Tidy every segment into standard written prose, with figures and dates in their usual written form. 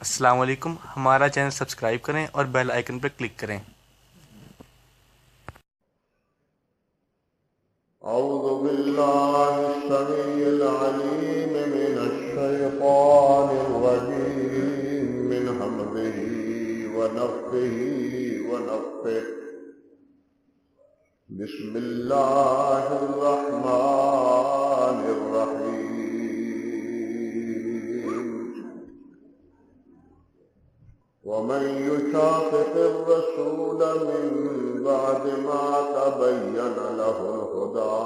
السلام علیکم، ہمارا چینل سبسکرائب کریں اور بیل آئیکن پر کلک کریں۔ اعوذ باللہ السمیع العلیم من الشیطان الرجیم من حمزہ ونفخہ ونفثہ۔ بسم اللہ الرحمن الرحیم۔ ومن يشاقق الرسول من بعد ما تبين له الهدى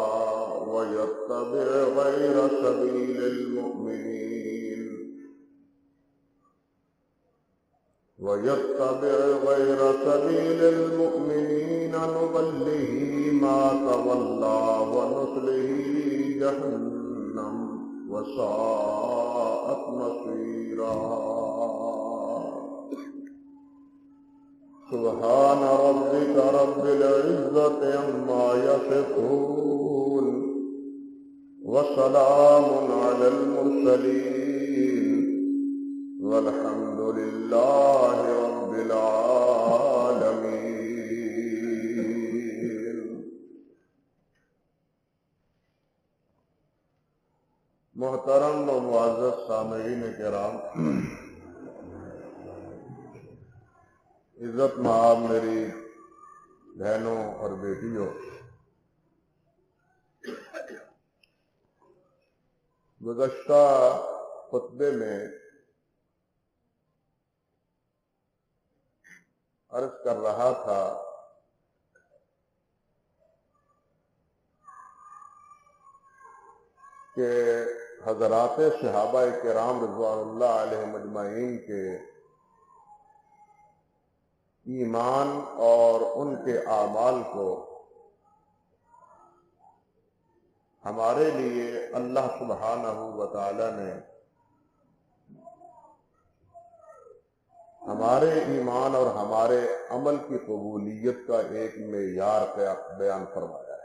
ويتبع غير سبيل المؤمنين نوله ما تولى ونصله جهنم وساءت مصيرا۔ سبحان ربك رب العزة عما يصفون وسلام على المرسلين والحمد لله رب العالمين۔ محترم و معزز سامعین کرام، عزت مآب میری بہنوں اور بیٹیوں، گزشتہ خطبے میں عرض کر رہا تھا کہ حضرات صحابہ کرام رضوان اللہ علیہم اجمعین کے ایمان اور ان کے اعمال کو ہمارے لیے اللہ سبحانہ و تعالی نے ہمارے ایمان اور ہمارے عمل کی قبولیت کا ایک معیار بیان فرمایا ہے۔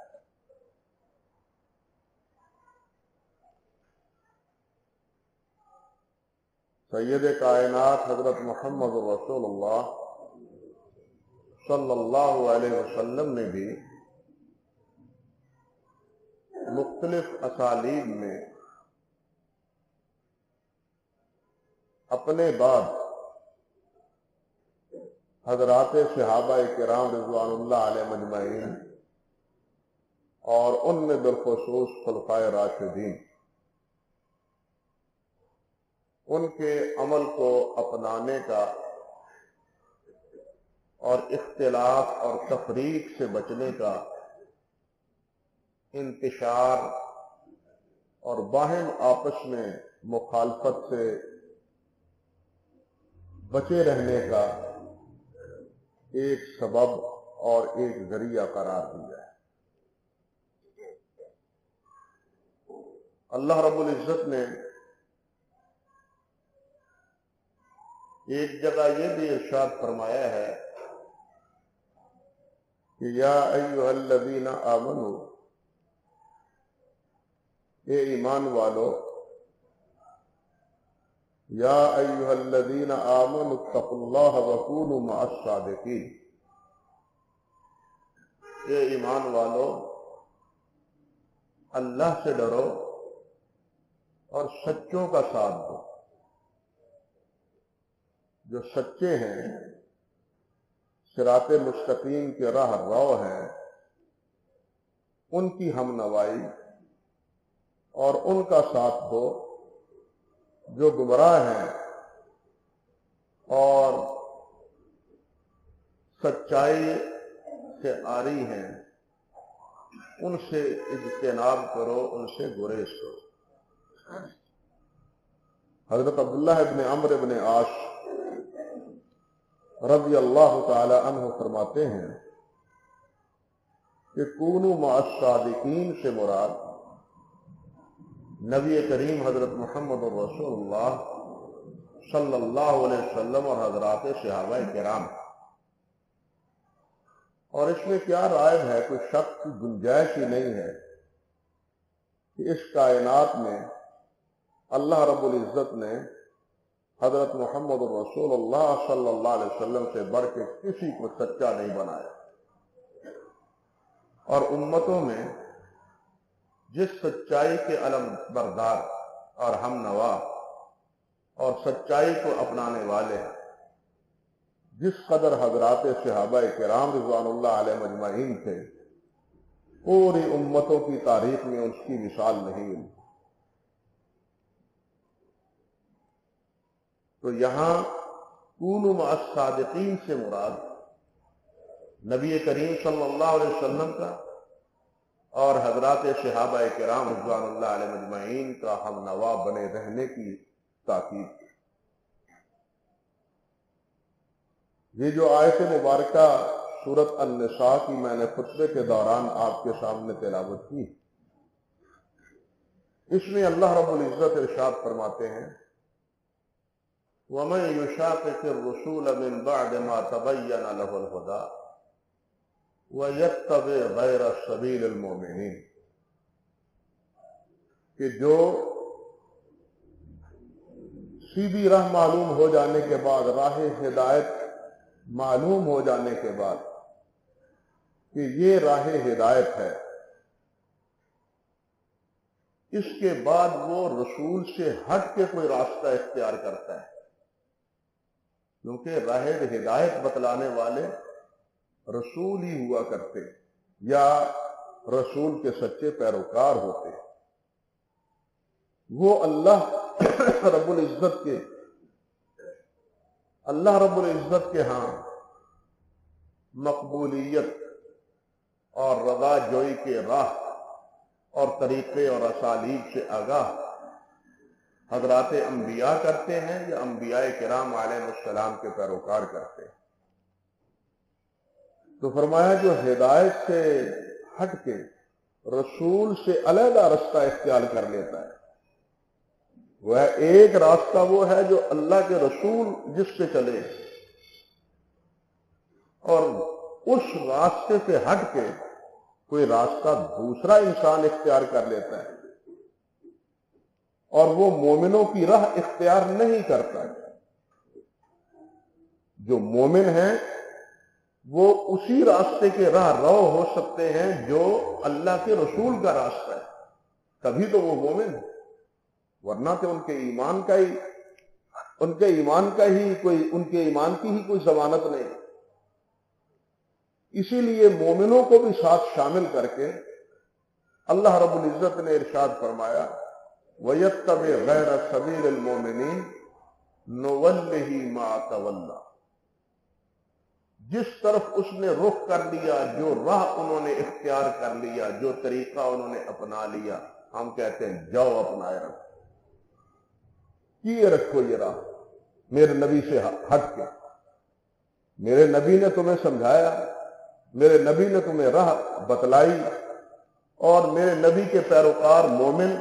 سید کائنات حضرت محمد رسول اللہ صلی اللہ علیہ وسلم نے بھی مختلف اسالیب میں اپنے بعد حضرات صحابہ کرام رضوان اللہ علیہ مجمعین اور ان میں بالخصوص خلفائے راشدین ان کے عمل کو اپنانے کا اور اختلاف اور تفریق سے بچنے کا، انتشار اور باہم آپس میں مخالفت سے بچے رہنے کا ایک سبب اور ایک ذریعہ قرار دیا ہے۔ اللہ رب العزت نے ایک جگہ یہ بھی ارشاد فرمایا ہے کہ یا ایھا الذین آمنوا، اے ایمان والو، یا ایھا الذین آمنوا اتقوا اللہ وکونوا مع الصادقین، اے ایمان والو اللہ سے ڈرو اور سچوں کا ساتھ دو۔ جو سچے ہیں، صراط مستقیم کے راہ رو ہیں، ان کی ہم نوائی اور ان کا ساتھ دو۔ جو گمراہ ہیں اور سچائی سے عاری ہیں، ان سے اجتناب کرو، ان سے گریز کرو۔ حضرت عبداللہ ابن عمرو ابن عاص رضی اللہ تعالی عنہ فرماتے ہیں کہ کونوا مع الصادقین سے مراد نبی کریم حضرت محمد رسول اللہ صلی اللہ علیہ وسلم اور حضرات صحابہ کرام، اور اس میں کیا رائب ہے، کوئی شک کی گنجائش ہی نہیں ہے کہ اس کائنات میں اللہ رب العزت نے حضرت محمد رسول اللہ صلی اللہ علیہ وسلم سے بڑھ کے کسی کو سچا نہیں بنایا، اور امتوں میں جس سچائی کے علم بردار اور ہم نوا اور سچائی کو اپنانے والے ہیں، جس قدر حضرات صحابہ کرام رضوان اللہ علیہ مجمعین تھے، پوری امتوں کی تاریخ میں اس کی مثال نہیں ملی۔ تو یہاں کونوا مع الصادقین سے مراد نبی کریم صلی اللہ علیہ وسلم کا اور حضرات صحابہ کرام رضوان اللہ علیہ مجمعین کا ہم نوا بنے رہنے کی تاکید۔ یہ جو آیت مبارکہ سورۃ النساء کی میں نے خطبے کے دوران آپ کے سامنے تلاوت کی، اس میں اللہ رب العزت ارشاد فرماتے ہیں وَمَن يُشَاقِقِ الرُّسُولَ مِن بَعْدِ مَا تَبَيَّنَ لَهُ الْهُدَىٰ وَيَتَّبِعْ غَيْرَ سَبِيلِ الْمُؤْمِنِينَ، کہ جو سیدھی راہ معلوم ہو جانے کے بعد، راہ ہدایت معلوم ہو جانے کے بعد کہ یہ راہ ہدایت ہے، اس کے بعد وہ رسول سے ہٹ کے کوئی راستہ اختیار کرتا ہے، کیونکہ راہ ہدایت بتلانے والے رسول ہی ہوا کرتے یا رسول کے سچے پیروکار ہوتے، وہ اللہ رب العزت کے ہاں مقبولیت اور رضا جوئی کے راہ اور طریقے اور اسالیب سے آگاہ حضرات انبیاء کرتے ہیں یا انبیاء کرام علیہ السلام کے پیروکار کرتے ہیں۔ تو فرمایا جو ہدایت سے ہٹ کے رسول سے علیحدہ راستہ اختیار کر لیتا ہے، وہ ایک راستہ وہ ہے جو اللہ کے رسول جس سے چلے، اور اس راستے سے ہٹ کے کوئی راستہ دوسرا انسان اختیار کر لیتا ہے اور وہ مومنوں کی راہ اختیار نہیں کرتا۔ جو مومن ہیں وہ اسی راستے کے راہ رو ہو سکتے ہیں جو اللہ کے رسول کا راستہ ہے، تبھی تو وہ مومن ہے، ورنہ تو ان کے ایمان کی ہی کوئی ضمانت نہیں۔ اسی لیے مومنوں کو بھی ساتھ شامل کر کے اللہ رب العزت نے ارشاد فرمایا وَيَتَّبِعْ غَيْرَ سَبِيلِ الْمُؤْمِنِينَ نُوَلِّهِ مَا تَوَلَّىٰ، جس طرف اس نے رخ کر لیا، جو راہ انہوں نے اختیار کر لیا، جو طریقہ انہوں نے اپنا لیا، ہم کہتے ہیں جاؤ اپنائے رکھو، کیے رکھو یہ راہ میرے نبی سے ہٹ کے۔ میرے نبی نے تمہیں سمجھایا، میرے نبی نے تمہیں راہ بتلائی، اور میرے نبی کے پیروکار مومن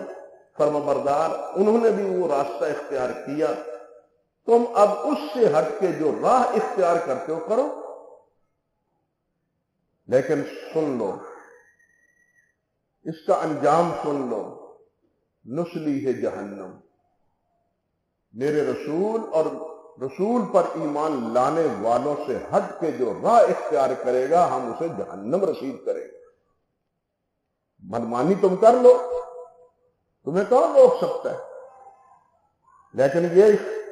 فرمانبردار انہوں نے بھی وہ راستہ اختیار کیا، تم اب اس سے ہٹ کے جو راہ اختیار کرتے ہو کرو، لیکن سن لو، اس کا انجام سن لو، نصلیہ جہنم، میرے رسول اور رسول پر ایمان لانے والوں سے ہٹ کے جو راہ اختیار کرے گا ہم اسے جہنم رسید کریں گے۔ منمانی تم کر لو، تمہیں کون روک سکتا ہے، لیکن یہ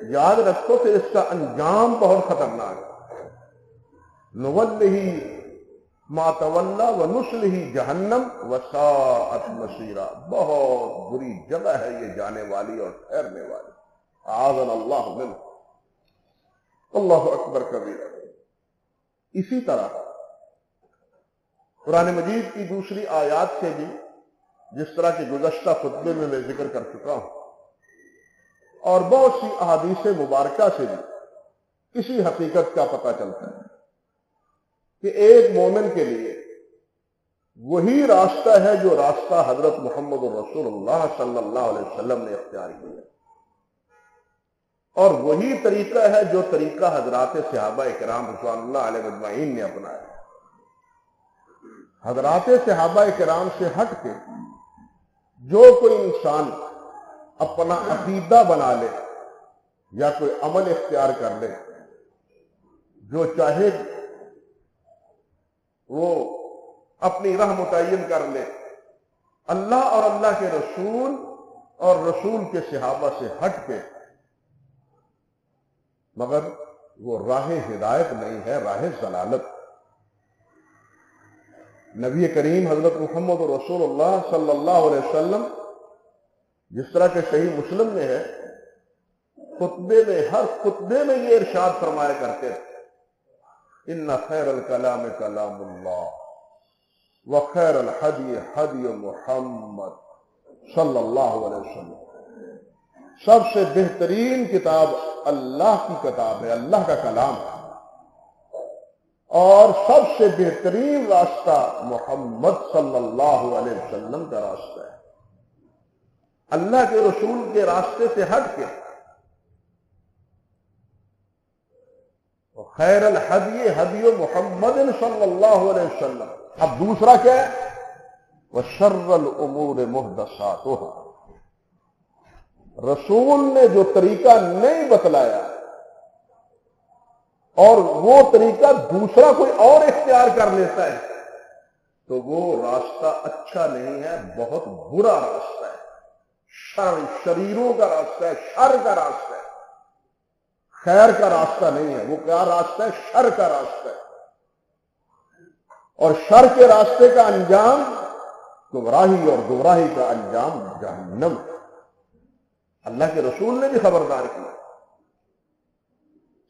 یاد رکھو کہ اس کا انجام بہت خطرناک ہے۔ نُوَلِّهِ مَا تَوَلَّىٰ وَنُصْلِهِ جَهَنَّمَ وَسَاءَتْ مَصِيرًا، بہت بری جگہ ہے یہ جانے والی اور ٹھہرنے والی۔ اعاذنا اللہ منہ۔ اللہ اکبر کبیرہ۔ اسی طرح قرآن مجید کی دوسری آیات سے بھی، جس طرح کہ گزشتہ خطبے میں ذکر کر چکا ہوں، اور بہت سی احادیث مبارکہ سے بھی اسی حقیقت کا پتہ چلتا ہے کہ ایک مومن کے لیے وہی راستہ ہے جو راستہ حضرت محمد رسول اللہ صلی اللہ علیہ وسلم نے اختیار کیا، اور وہی طریقہ ہے جو طریقہ حضرات صحابہ کرام رضوان اللہ علیہ مجمعین نے اپنایا۔ حضرات صحابہ کرام سے ہٹ کے جو کوئی انسان اپنا عقیدہ بنا لے یا کوئی عمل اختیار کر لے، جو چاہے وہ اپنی راہ متعین کر لے، اللہ اور اللہ کے رسول اور رسول کے صحابہ سے ہٹ کے، مگر وہ راہ ہدایت نہیں ہے، راہ ضلالت۔ نبی کریم حضرت محمد رسول اللہ صلی اللہ علیہ وسلم جس طرح کہ صحیح مسلم میں ہے، خطبے میں، ہر خطبے میں یہ ارشاد فرمایا کرتے تھے، ان خیر الکلام کلام اللہ وخیر الحدی حدی محمد صلی اللہ علیہ وسلم۔ سب سے بہترین کتاب اللہ کی کتاب ہے، اللہ کا کلام ہے، اور سب سے بہترین راستہ محمد صلی اللہ علیہ وسلم کا راستہ ہے۔ اللہ کے رسول کے راستے سے ہٹ کے خیر الحدی حدی محمد صلی اللہ علیہ وسلم۔ اب دوسرا کیا ہے؟ وشر الامور محدثاتها، رسول نے جو طریقہ نہیں بتلایا اور وہ طریقہ دوسرا کوئی اور اختیار کر لیتا ہے تو وہ راستہ اچھا نہیں ہے، بہت برا راستہ ہے، شریروں کا راستہ ہے، شر کا راستہ ہے، خیر کا راستہ نہیں ہے۔ وہ کیا راستہ ہے؟ شر کا راستہ ہے، اور شر کے راستے کا انجام گمراہی، اور گمراہی کا انجام جہنم۔ اللہ کے رسول نے بھی خبردار کیا،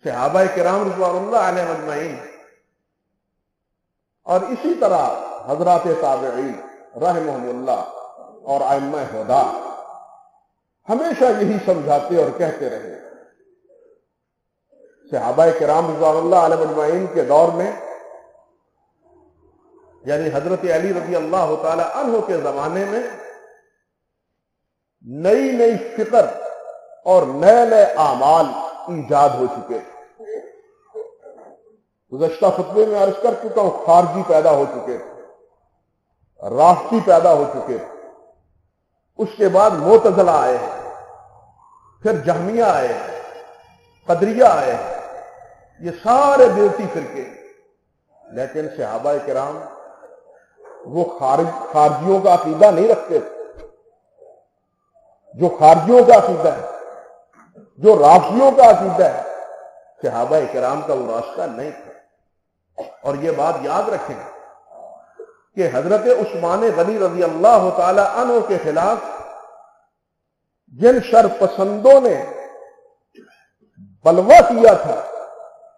صحابہ کرام رضوان اللہ علیہم اجمعین، اور اسی طرح حضرات تابعین رحمہم اللہ اور ائمہ ہدی ہمیشہ یہی سمجھاتے اور کہتے رہے۔ صحابہ کرام رضوان اللہ علیہم اجمعین کے دور میں، یعنی حضرت علی رضی اللہ تعالی عنہ کے زمانے میں، نئی نئی فکر اور نئے نئے اعمال ایجاد ہو چکے تھے۔ گزشتہ خطبے میں عرض کر چکا ہوں، خارجی پیدا ہو چکے تھے، رافضی پیدا ہو چکے تھے، اس کے بعد معتزلہ آئے ہیں، پھر جہمیہ آئے ہیں، قدریہ آئے ہیں، یہ سارے بیوتی فرقے۔ لیکن صحابہ کرام وہ خارجیوں کا عقیدہ نہیں رکھتے تھے، جو خارجیوں کا عقیدہ ہے، جو رافضیوں کا عقیدہ ہے، صحابہ کرام کا وہ راستہ نہیں تھا۔ اور یہ بات یاد رکھیں کہ حضرت عثمان غنی رضی اللہ تعالی عنہ کے خلاف جن شر پسندوں نے بلوہ کیا تھا،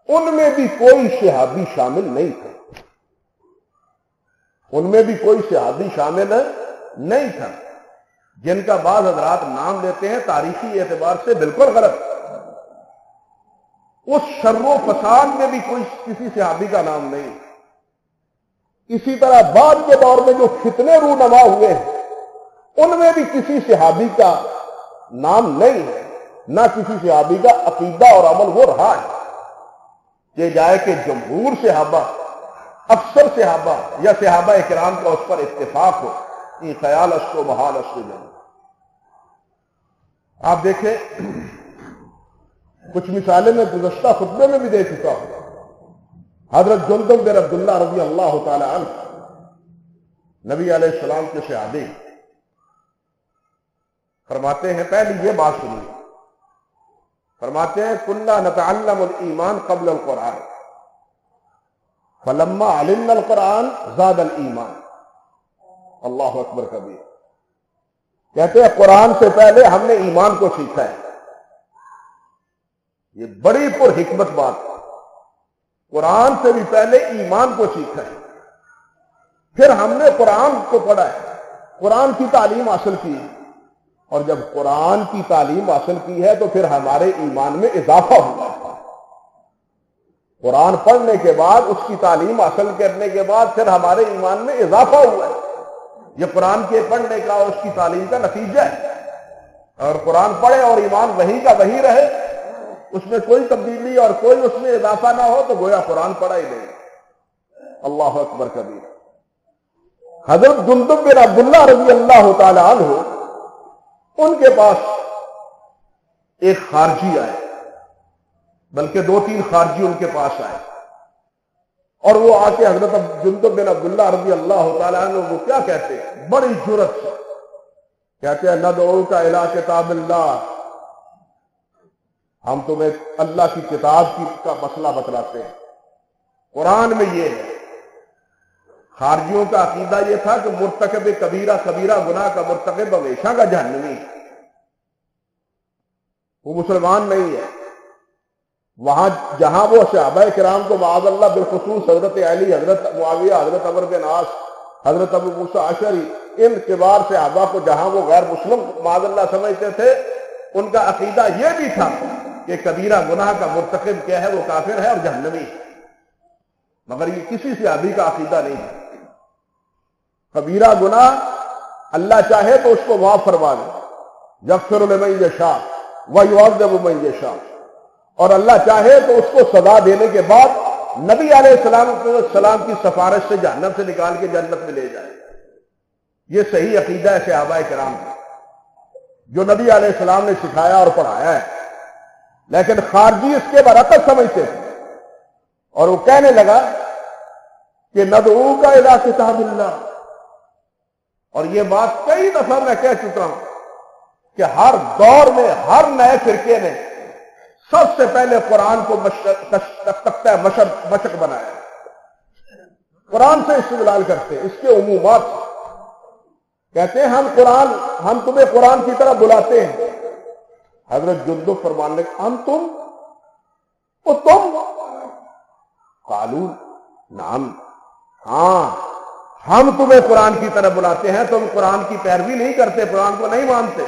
ان میں بھی کوئی صحابی شامل نہیں تھا، ان میں بھی کوئی صحابی شامل نہیں تھا، جن کا بعض حضرات نام لیتے ہیں تاریخی اعتبار سے بالکل غلط۔ اس شر و فساد میں بھی کوئی کسی صحابی کا نام نہیں۔ اسی طرح بعد کے دور میں جو فتنے رونما ہوئے ہیں، ان میں بھی کسی صحابی کا نام نہیں ہے، نہ کسی صحابی کا عقیدہ اور عمل وہ رہا ہے کہ جائے کہ جمہور صحابہ، اکثر صحابہ یا صحابہ کرام کا اس پر اتفاق ہو، یہ خیال اس کو بحال اس کو جانا۔ آپ دیکھیں، کچھ مثالیں میں گزشتہ خطبے میں بھی دے چکا ہوں۔ حضرت جندب بن عبداللہ رضی اللہ تعالی عنہ، نبی علیہ السلام کے صحابی، فرماتے ہیں، پہلی یہ بات سنیے، فرماتے ہیں کنا نتعلم الایمان قبل القرآن فلما علمنا القرآن زاد الایمان۔ اللہ اکبر کبیر۔ کہتے ہیں قرآن سے پہلے ہم نے ایمان کو سیکھا ہے۔ یہ بڑی پر حکمت بات ہے، قرآن سے بھی پہلے ایمان کو سیکھا ہے، پھر ہم نے قرآن کو پڑھا ہے، قرآن کی تعلیم حاصل کی ہے، اور جب قرآن کی تعلیم حاصل کی ہے تو پھر ہمارے ایمان میں اضافہ ہوا ہے۔ قرآن پڑھنے کے بعد، اس کی تعلیم حاصل کرنے کے بعد پھر ہمارے ایمان میں اضافہ ہوا ہے۔ یہ قرآن کے پڑھنے کا اور اس کی تعلیم کا نتیجہ ہے۔ اور قرآن پڑھے اور ایمان وہی کا وہی رہے، اس میں کوئی تبدیلی اور کوئی اس میں اضافہ نہ ہو، تو گویا قرآن پڑھا ہی نہیں۔ اللہ اکبر کبیر۔ حضرت جندب بن عبداللہ رضی اللہ تعالی عنہ، ان کے پاس ایک خارجی آئے، بلکہ 2-3 خارجی ان کے پاس آئے اور وہ آ کے حضرت جندب بن عبداللہ رضی اللہ تعالیٰ عنہ وہ کیا کہتے ہیں بڑی جرأت سے کہتے ہیں ندعوک الی کتاب اللہ، ہم تمہیں اللہ کی کتاب کا مسئلہ بتلاتے ہیں، قرآن میں یہ ہے۔ خارجیوں کا عقیدہ یہ تھا کہ مرتکب کبیرہ گناہ کا مرتکب ہمیشہ کا جہنمی ہے، وہ مسلمان نہیں ہے۔ وہاں جہاں وہ صحابہ کرام کو معاذ اللہ بالخصوص حضرت علی، حضرت معاویہ، حضرت عمرو بن عاص، حضرت ابو موسیٰ اشعری، ان کبار صحابہ کو جہاں وہ غیر مسلم معاذ اللہ سمجھتے تھے، ان کا عقیدہ یہ بھی تھا کہ کبیرہ گناہ کا مرتکب کیا ہے، وہ کافر ہے اور جہنمی ہے، مگر یہ کسی صحابی کا عقیدہ نہیں ہے۔ کبیرہ گناہ اللہ چاہے تو اس کو معاف فرما دے، یغفر لمن یشاء ویعذب من یشاء، اور اللہ چاہے تو اس کو سزا دینے کے بعد نبی علیہ السلام کی سفارش سے جہنم سے نکال کے جنت میں لے جائے۔ یہ صحیح عقیدہ ہے صحابہ کرام کا جو نبی علیہ السلام نے سکھایا اور پڑھایا ہے، لیکن خارجی اس کے برعکس سمجھتے تھے اور وہ کہنے لگا کہ ندعوک الی کتاب اللہ، اور یہ بات کئی دفعہ میں کہہ چکا ہوں کہ ہر دور میں ہر نئے فرقے نے سب سے پہلے قرآن کو تختہ مشق بنایا، قرآن سے استدلال کرتے ہیں، اس کے عمومات کہتے ہیں ہم تمہیں قرآن کی طرح بلاتے ہیں۔ حضرت جندب فرمانے لگے انتم، وہ تم، قالوا نعم، ہاں ہم تمہیں قرآن کی طرح بلاتے ہیں، تم قرآن کی پیروی نہیں کرتے، قرآن کو نہیں مانتے۔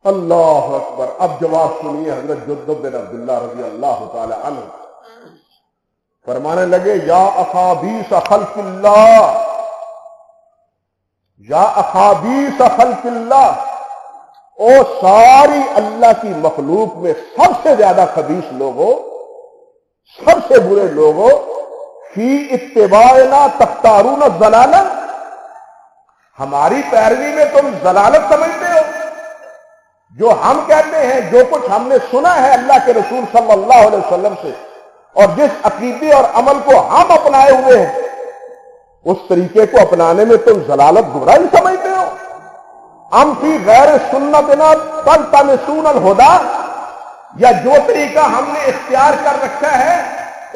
اللہ اکبر۔ اب جواب سنیے حضرت جندب بن عبداللہ رضی اللہ تعالی عنہ فرمانے لگے یا اخابیث خلق اللہ، یا اخابیث خلق اللہ، او ساری اللہ کی مخلوق میں سب سے زیادہ خبیث لوگوں، سب سے برے لوگوں، فی اتباعنا تختارون الضلالہ، ہماری پیروی میں تم ضلالت سمجھتے ہو۔ جو ہم کہتے ہیں، جو کچھ ہم نے سنا ہے اللہ کے رسول صلی اللہ علیہ وسلم سے، اور جس عقیدے اور عمل کو ہم اپنائے ہوئے ہیں، اس طریقے کو اپنانے میں تم ضلالت گمراہی سمجھتے ہو۔ ہم فی غیر سنتنا تلتمسون الہدی، یا جو طریقہ ہم نے اختیار کر رکھا ہے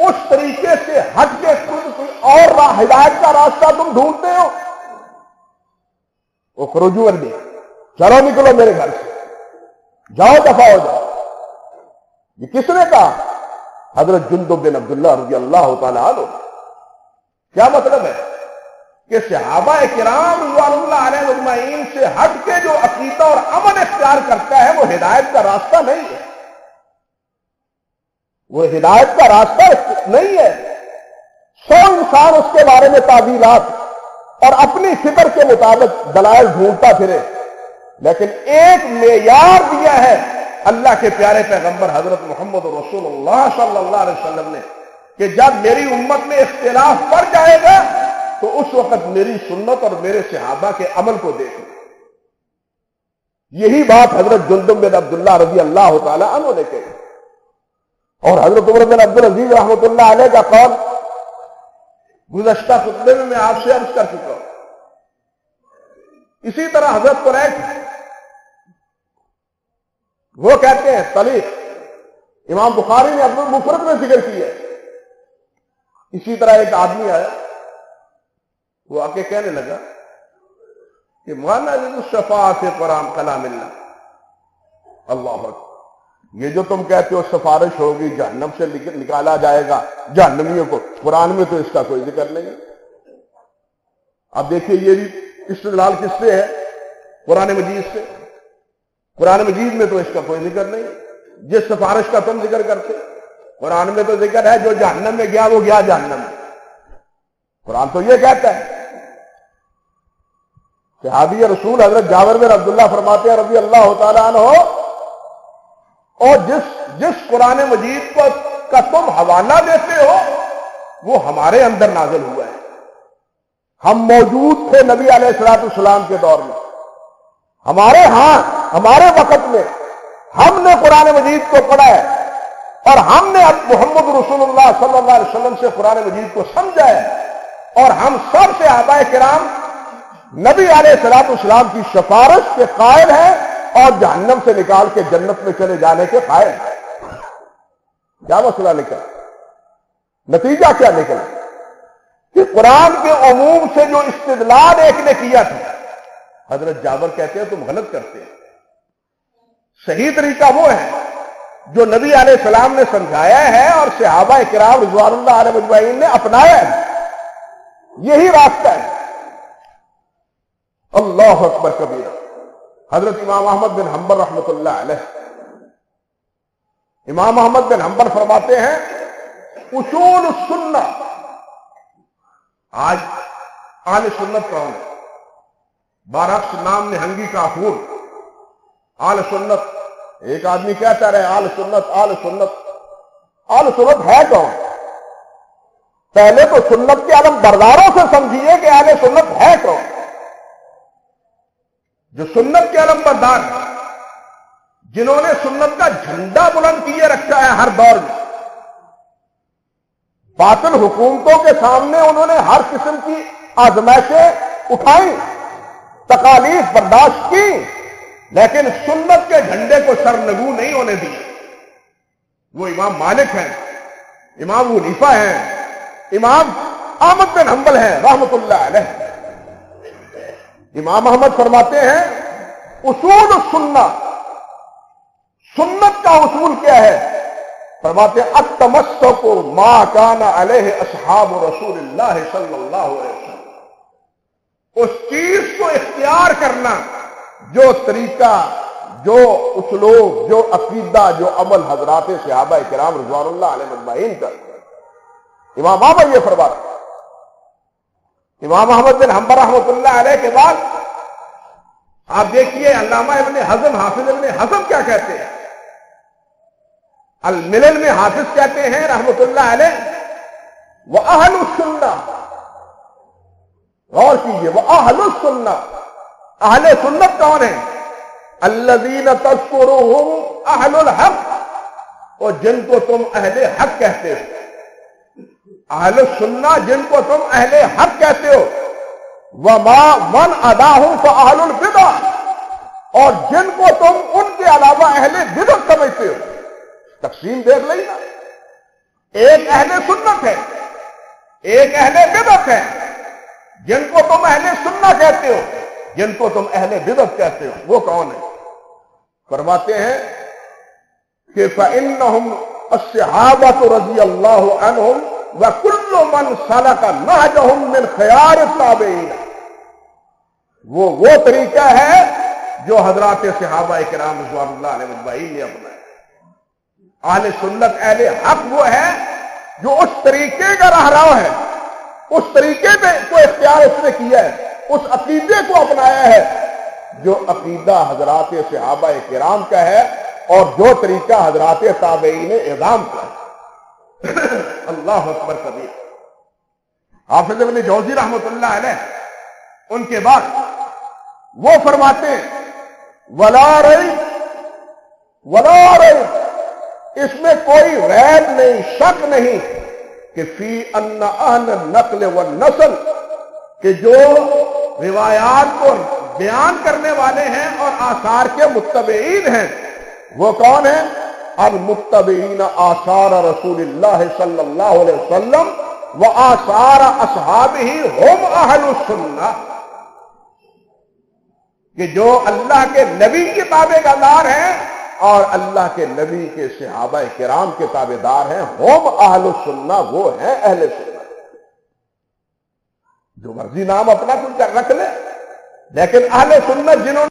اس طریقے سے ہٹ کے کوئی اور ہدایت کا راستہ تم ڈھونڈتے ہو۔ اخرجوا عنی، چلو نکلو میرے گھر سے، جاؤ دفع ہو جاؤ۔ یہ کس نے کہا؟ حضرت جندب بن عبداللہ رضی اللہ تعالی عنہ۔ کیا مطلب ہے کہ صحابہ کرام رضوان اللہ علیہ اجمعین سے ہٹ کے جو عقیدہ اور عمل اختیار کرتا ہے وہ ہدایت کا راستہ نہیں ہے، وہ ہدایت کا راستہ نہیں ہے۔ 100 انسان اس کے بارے میں تعویلات اور اپنی فکر کے مطابق دلائل ڈھونڈتا پھرے، لیکن ایک معیار دیا ہے اللہ کے پیارے پیغمبر حضرت محمد رسول اللہ صلی اللہ علیہ وسلم نے کہ جب میری امت میں اختلاف پڑ جائے گا تو اس وقت میری سنت اور میرے صحابہ کے عمل کو دیکھیں۔ یہی بات حضرت جندب بن عبداللہ رضی اللہ تعالی عنہ نے کہی، اور حضرت عمر بن عبدالعزیز رحمۃ اللہ علیہ کا قول گزشتہ خطبے میں آپ سے عرض کر چکا ہوں۔ اسی طرح حضرت قریش وہ کہتے ہیں طلیق، امام بخاری نے اپنے مفرد میں ذکر کی ہے۔ اسی طرح ایک آدمی آیا، وہ آ کے کہنے لگا کہ مولانا الشفاعت قرآن کلام اللہ، اللہ اکبر، یہ جو تم کہتے ہو سفارش ہوگی، جہنم سے نکالا جائے گا جہنمیوں کو، قرآن میں تو اس کا کوئی ذکر نہیں ہے۔ اب دیکھیے یہ بھی استدلال کس سے ہے؟ قرآن مجید سے۔ قرآن مجید میں تو اس کا کوئی ذکر نہیں، جس سفارش کا تم ذکر کرتے قرآن میں تو ذکر ہے جو جہنم میں گیا وہ گیا جہنم میں، قرآن تو یہ کہتا ہے۔ صحابی رسول حضرت جابر بن عبداللہ فرماتے ہیں رضی اللہ تعالیٰ عنہ، اور جس قرآن مجید کا تم حوالہ دیتے ہو وہ ہمارے اندر نازل ہوا ہے، ہم موجود تھے نبی علیہ الصلوۃ والسلام کے دور میں، ہمارے ہاں ہمارے وقت میں ہم نے قرآن مجید کو پڑھا ہے، اور ہم نے اب محمد رسول اللہ صلی اللہ علیہ وسلم سے قرآن مجید کو سمجھا ہے، اور ہم سب سے صحابہ کرام نبی علیہ الصلوۃ والسلام کی سفارش کے قائل ہیں اور جہنم سے نکال کے جنت میں چلے جانے کے قائل ہیں۔ کیا مسئلہ نکلا؟ نتیجہ کیا نکلا کہ قرآن کے عموم سے جو استدلال ایک نے کیا تھا، حضرت جابر کہتے ہیں تم غلط کرتے ہیں، صحیح طریقہ وہ ہے جو نبی علیہ السلام نے سمجھایا ہے اور صحابہ کرام رضوان اللہ علیہ اجمعین نے اپنایا ہے، یہی راستہ ہے۔ اللہ اکبر کبیرہ۔ حضرت امام احمد بن حنبل رحمۃ اللہ علیہ، امام احمد بن حنبل فرماتے ہیں اصول السنہ، آج اہل سنت کون ہے؟ بارکس نام نہنگی کا پھول اہل سنت، ایک آدمی کہتا رہے اہل سنت اہل سنت، اہل سنت ہے کون؟ پہلے تو سنت کے علم برداروں سے سمجھیے کہ اہل سنت ہے کون؟ جو سنت کے علم بردار ہیں، جنہوں نے سنت کا جھنڈا بلند کیے رکھا ہے ہر دور میں، باطل حکومتوں کے سامنے انہوں نے ہر قسم کی آزمائشیں اٹھائیں، تکالیف برداشت کی، لیکن سنت کے جھنڈے کو سرنگو نہیں ہونے دیا۔ وہ امام مالک ہیں، امام ابو حنیفہ ہیں، امام احمد بن حنبل ہیں رحمۃ اللہ علیہ۔ امام احمد فرماتے ہیں اصول السنہ، سنت کا اصول کیا ہے؟ فرماتے ہیں التمسک ما کان علیہ اصحاب رسول اللہ صلی اللہ علیہ وسلم، اس چیز کو اختیار کرنا جو طریقہ، جو اسلوب، جو عقیدہ، جو عمل حضرات صحابہ کرام رضوان اللہ علیہ اجمعین کا۔ امام احمد یہ فرماتے ہیں۔ امام احمد بن حنبل رحمۃ اللہ علیہ کے بعد آپ دیکھیے علامہ ابن حزم، حافظ ابن حزم کیا کہتے ہیں؟ الملل میں حافظ کہتے ہیں رحمۃ اللہ علیہ وَأَهْلُ السُّنَّةِ، غور کیجئے، وَأَهْلُ السُّنَّةِ، اہل سنت کون ہیں؟ الَّذِينَ تَذْكُرُهُمْ أَهْلُ الْحَقِّ، اور جن کو تم اہل حق کہتے ہو، اہل سنہ جن کو تم اہل حق کہتے ہو، وَمَا مَنْ أَدَاهُمْ فَأَهْلُ الْبِدْعَةِ، اور جن کو تم ان کے علاوہ اہل بدعت سمجھتے ہو۔ تقسیم دیکھ لیں نا، ایک اہل سنت ہے، ایک اہل بدعت ہے۔ جن کو تم اہل سنہ کہتے ہو، جن کو تم اہل بدعت کہتے ہو، وہ کون ہے؟ فرماتے ہیں کہ فَإِنَّهُمْ الصحابة رضی اللہ عنہم وَكُلُّ مَنْ سَلَكَ نَهْجَهُمْ مِنْ خِيَارِ التَّابِعِينَ، وہ طریقہ ہے جو حضرات صحابہ کرام رضوان اللہ علیہ اجمعین نے اپنایا۔ اہل سنت اہل حق وہ ہے جو اس طریقے کا راہرو ہے، اس طریقے کو اختیار اس نے کیا ہے، اس عقیدے کو اپنایا ہے جو عقیدہ حضرات صحابہ کرام کا ہے اور جو طریقہ حضرات تابعین اعظام کا ہے۔ اللہ اکبر کبیر۔ حافظ ابن جوزی رحمۃ اللہ علیہ ان کے بعد وہ فرماتے ہیں ولا ریب، اس میں کوئی ریب نہیں، شک نہیں کہ فی ان اہل النقل والنسل، کہ جو روایات کو بیان کرنے والے ہیں اور آثار کے متبعین ہیں، وہ کون ہیں؟ المتبعین آثار رسول اللہ صلی اللہ علیہ وسلم و آثار اصحابہ ہم اہل السنہ، کہ جو اللہ کے نبی کے تابع دار ہیں اور اللہ کے نبی کے صحابہ کرام کے تابع دار ہیں، ہم اہل السنہ، وہ ہیں اہل سنہ۔ جو مرضی نام اپنا کچھ رکھ لے، لیکن اہل سنت جنہوں نے